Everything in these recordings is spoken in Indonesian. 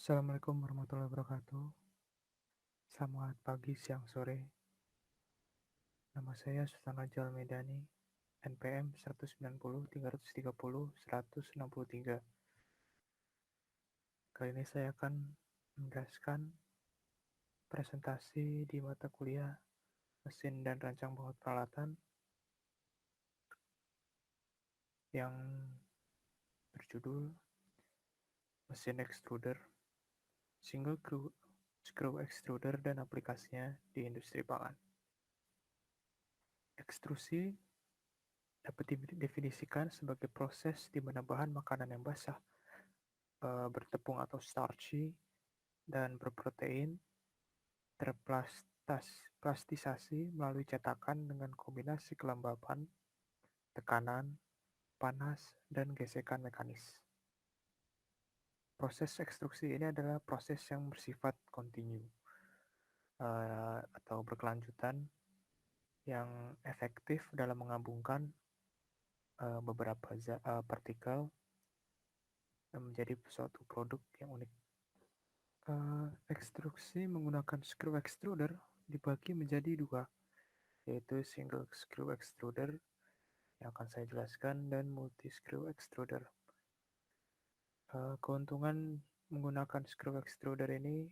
Assalamualaikum warahmatullahi wabarakatuh. Selamat pagi, siang, sore. Nama saya Sultan Rajal Medani, NPM 190-330-163. Kali ini saya akan menjelaskan presentasi di mata kuliah Mesin dan Rancang Bangun Peralatan yang berjudul Mesin Extruder, Single Screw Extruder dan aplikasinya di industri pangan. Ekstrusi dapat didefinisikan sebagai proses di mana bahan makanan yang basah, bertepung atau starchy, dan berprotein terplastisasi melalui cetakan dengan kombinasi kelembapan, tekanan, panas, dan gesekan mekanis. Proses ekstruksi ini adalah proses yang bersifat kontinu atau berkelanjutan yang efektif dalam menggabungkan beberapa partikel menjadi suatu produk yang unik. Ekstruksi menggunakan screw extruder dibagi menjadi dua, yaitu single screw extruder yang akan saya jelaskan dan multi screw extruder. Keuntungan menggunakan screw extruder ini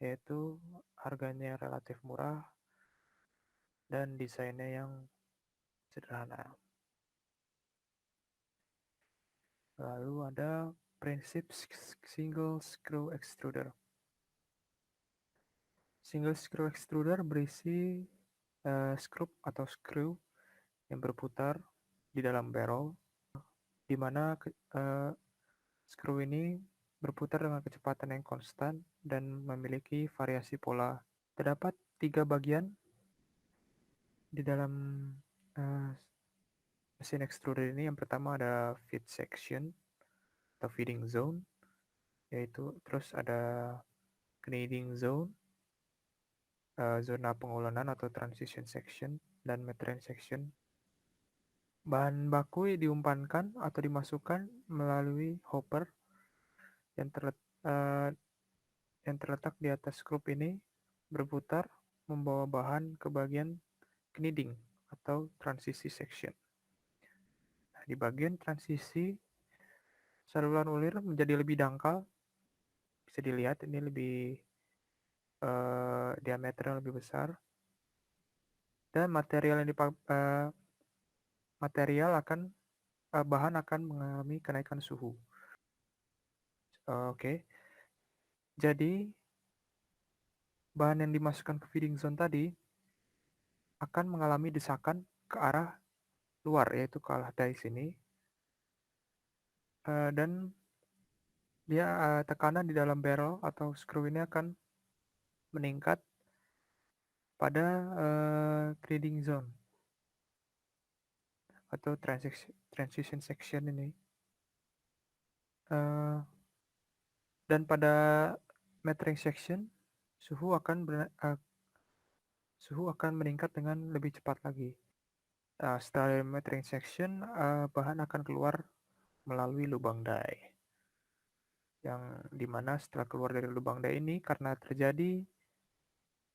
yaitu harganya relatif murah dan desainnya yang sederhana. Lalu ada prinsip single screw extruder. Single screw extruder berisi skrup atau screw yang berputar di dalam barrel, di mana skru ini berputar dengan kecepatan yang konstan dan memiliki variasi pola. Terdapat 3 bagian di dalam mesin extruder ini. Yang pertama ada feed section atau feeding zone, yaitu terus ada kneading zone, zona pengulanan atau transition section, dan metering section. Bahan baku diumpankan atau dimasukkan melalui hopper yang terletak di atas skrup ini, berputar membawa bahan ke bagian kneading atau transisi section. Nah, di bagian transisi, saluran ulir menjadi lebih dangkal. Bisa dilihat ini lebih diameternya lebih besar. Dan bahan akan mengalami kenaikan suhu. Oke. Jadi bahan yang dimasukkan ke feeding zone tadi akan mengalami desakan ke arah luar, yaitu ke arah dari sini. Dan dia tekanan di dalam barrel atau skru ini akan meningkat pada kneading zone atau transition section ini. Dan pada metering section, suhu akan meningkat dengan lebih cepat lagi. Setelah metering section, bahan akan keluar melalui lubang die. Yang dimana setelah keluar dari lubang die ini, karena terjadi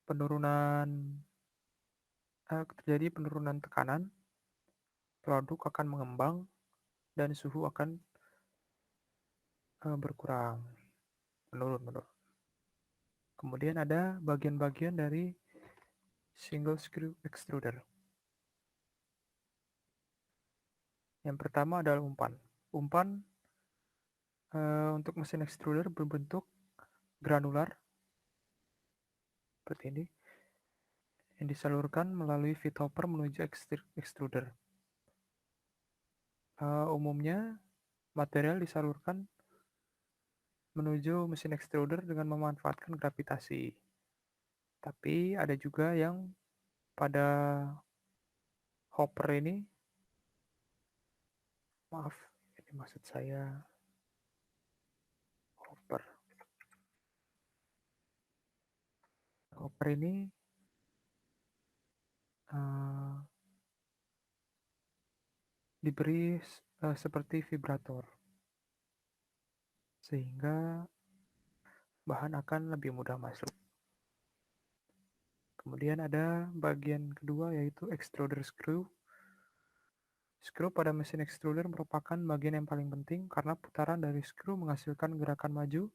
penurunan tekanan, produk akan mengembang dan suhu akan berkurang, menurun. Kemudian ada bagian-bagian dari single screw extruder. Yang pertama adalah umpan. Umpan untuk mesin extruder berbentuk granular seperti ini, yang disalurkan melalui feed hopper menuju extruder. Umumnya material disalurkan menuju mesin extruder dengan memanfaatkan gravitasi. Tapi ada juga yang pada hopper ini, maaf, ini maksud saya hopper. Hopper ini diberi seperti vibrator, sehingga bahan akan lebih mudah masuk. Kemudian ada bagian kedua yaitu extruder screw. Skru pada mesin extruder merupakan bagian yang paling penting karena putaran dari skru menghasilkan gerakan maju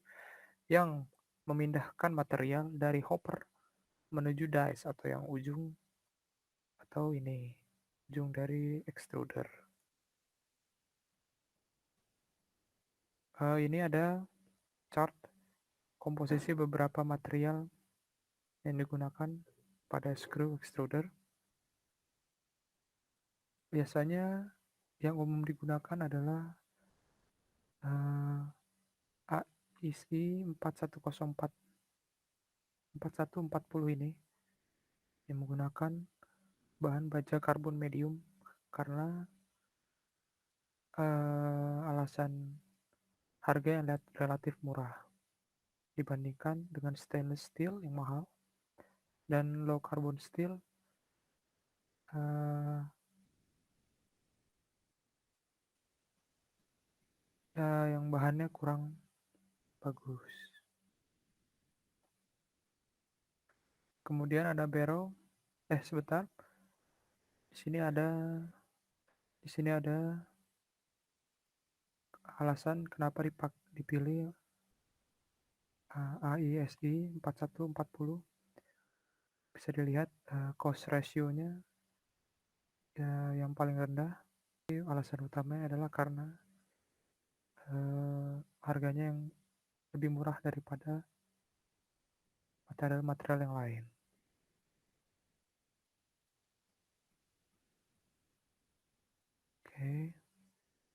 yang memindahkan material dari hopper menuju dies atau yang ujung atau ini ujung dari extruder. Ini ada chart komposisi beberapa material yang digunakan pada screw extruder. Biasanya yang umum digunakan adalah AISI 4104 4140 ini yang menggunakan bahan baja karbon medium karena alasan harga yang relatif murah dibandingkan dengan stainless steel yang mahal dan low carbon steel yang bahannya kurang bagus. Kemudian ada barrel. Sebentar. Di sini ada alasan kenapa dipilih AISI 4140. Bisa dilihat cost ratio-nya yang paling rendah. Alasan utamanya adalah karena harganya yang lebih murah daripada material-material yang lain. Oke.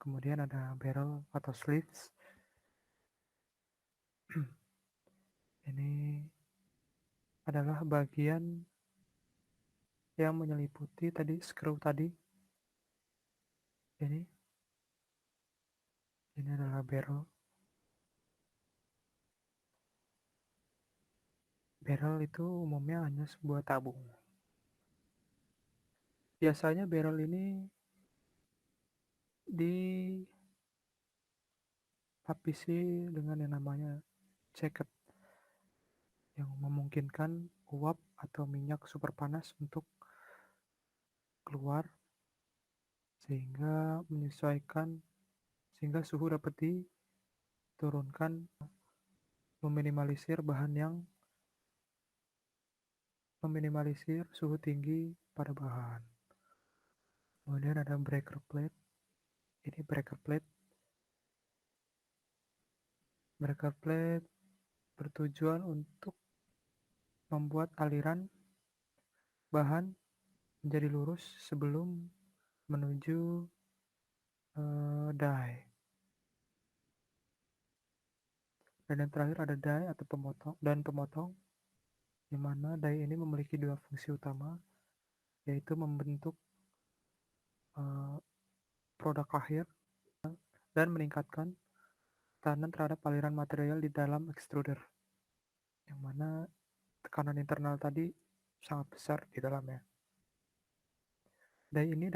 Kemudian ada barrel atau sleeves. Ini adalah bagian yang menyeliputi tadi screw tadi. Ini adalah barrel. Barrel itu umumnya hanya sebuah tabung. Biasanya barrel ini dilapisi dengan yang namanya jacket yang memungkinkan uap atau minyak super panas untuk keluar sehingga suhu dapat diturunkan, meminimalisir suhu tinggi pada bahan. Kemudian ada breaker plate. Ini breaker plate. Breaker plate bertujuan untuk membuat aliran bahan menjadi lurus sebelum menuju die. Dan yang terakhir ada die atau pemotong, di mana die ini memiliki dua fungsi utama, yaitu membentuk produk akhir dan meningkatkan tekanan terhadap aliran material di dalam extruder, yang mana tekanan internal tadi sangat besar di dalamnya. Die ini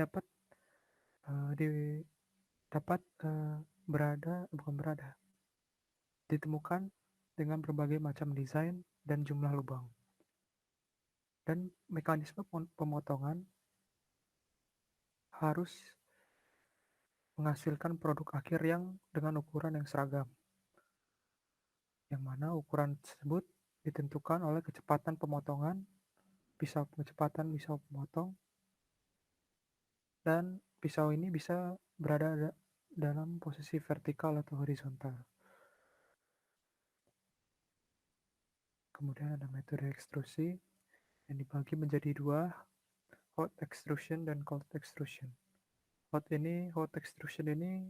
ditemukan dengan berbagai macam desain dan jumlah lubang. Dan mekanisme pemotongan harus menghasilkan produk akhir yang dengan ukuran yang seragam. Yang mana ukuran tersebut ditentukan oleh kecepatan pemotongan, kecepatan pisau pemotong, dan pisau ini bisa berada dalam posisi vertikal atau horizontal. Kemudian ada metode ekstrusi yang dibagi menjadi dua, hot extrusion dan cold extrusion. Hot extrusion ini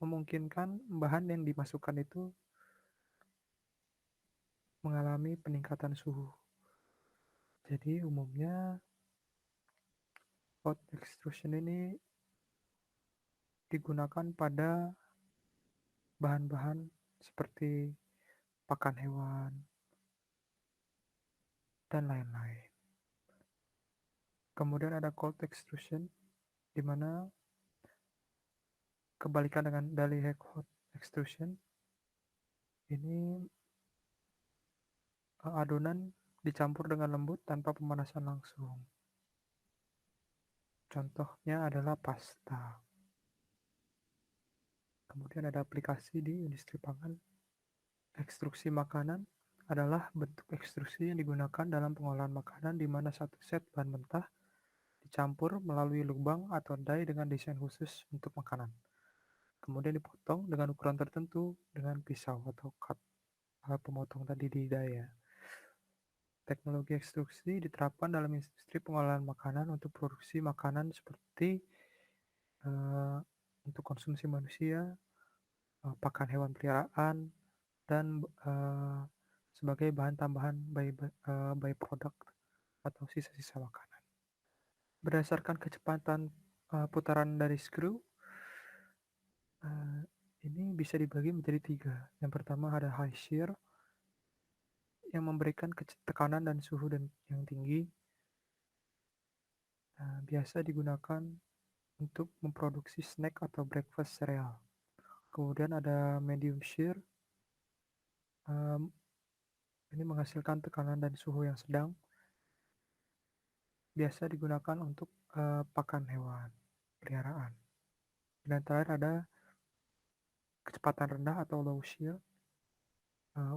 memungkinkan bahan yang dimasukkan itu mengalami peningkatan suhu. Jadi umumnya hot extrusion ini digunakan pada bahan-bahan seperti pakan hewan dan lain-lain. Kemudian ada cold extrusion, di mana kebalikan dengan dari hot extrusion, Ini adonan dicampur dengan lembut tanpa pemanasan langsung. Contohnya adalah pasta. Kemudian ada aplikasi di industri pangan. Ekstruksi makanan adalah bentuk ekstruksi yang digunakan dalam pengolahan makanan di mana satu set bahan mentah dicampur melalui lubang atau die dengan desain khusus untuk makanan. Kemudian dipotong dengan ukuran tertentu dengan pisau atau cut, alat pemotong tadi di die ya. Teknologi ekstruksi diterapkan dalam industri pengolahan makanan untuk produksi makanan seperti untuk konsumsi manusia, pakan hewan peliharaan, dan sebagai bahan tambahan by product atau sisa-sisa makanan. Berdasarkan kecepatan putaran dari skru, ini bisa dibagi menjadi 3. Yang pertama ada high shear yang memberikan tekanan dan suhu yang tinggi. Biasa digunakan untuk memproduksi snack atau breakfast cereal. Kemudian ada medium shear, ini menghasilkan tekanan dan suhu yang sedang. Biasa digunakan untuk pakan hewan peliharaan. Dan terakhir ada kecepatan rendah atau low shear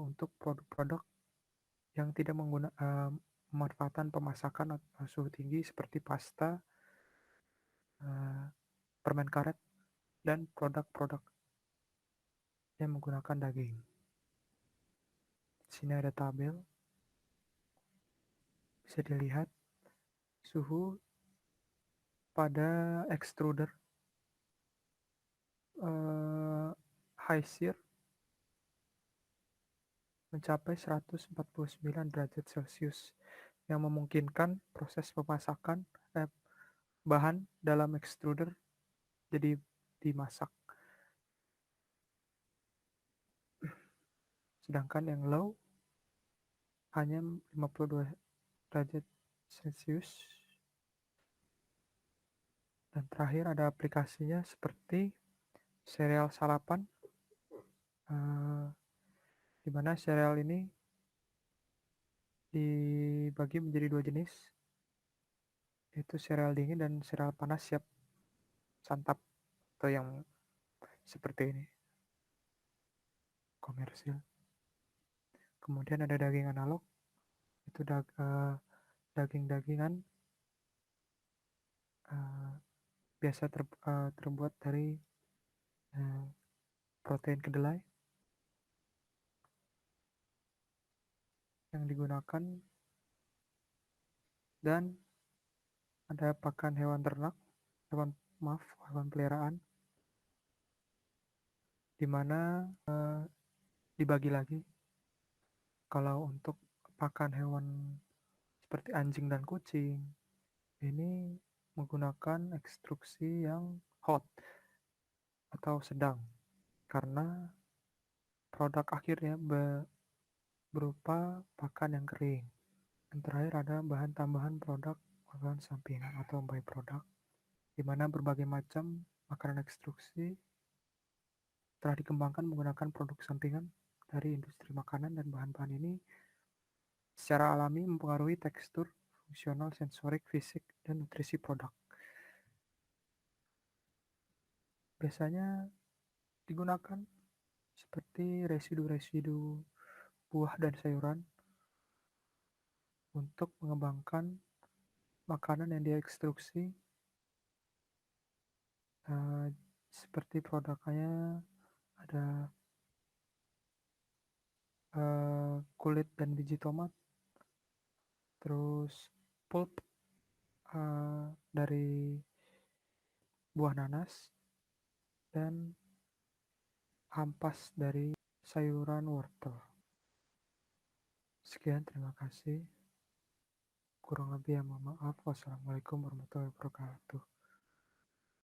untuk produk-produk yang tidak menggunakan pemanfaatan pemasakan atau suhu tinggi seperti pasta, permen karet, dan produk-produk yang menggunakan daging. Di sini ada tabel, bisa dilihat suhu pada extruder high shear mencapai 149 derajat Celcius yang memungkinkan proses pemasakan bahan dalam extruder jadi dimasak. Sedangkan yang low hanya 52 derajat Celcius. Dan terakhir ada aplikasinya seperti sereal sarapan, di mana sereal ini dibagi menjadi 2 jenis, yaitu sereal dingin dan sereal panas siap santap atau yang seperti ini, komersil. Kemudian ada daging analog, itu daging-dagingan biasa terbuat dari protein kedelai yang digunakan, dan ada pakan hewan ternak, hewan peliharaan, di mana dibagi lagi. Kalau untuk pakan hewan seperti anjing dan kucing, ini menggunakan ekstruksi yang hot atau sedang, karena produk akhirnya berupa pakan yang kering. Dan terakhir ada bahan tambahan produk makanan sampingan atau byproduct, di mana berbagai macam makanan ekstruksi telah dikembangkan menggunakan produk sampingan dari industri makanan, dan bahan-bahan ini secara alami mempengaruhi tekstur, fungsional, sensorik, fisik, dan nutrisi produk. Biasanya digunakan seperti residu-residu buah dan sayuran untuk mengembangkan makanan yang diekstruksi, seperti produknya ada kulit dan biji tomat, terus pulp dari buah nanas, dan ampas dari sayuran wortel. Sekian, terima kasih. Kurang lebih ya mohon maaf. Wassalamualaikum warahmatullahi wabarakatuh.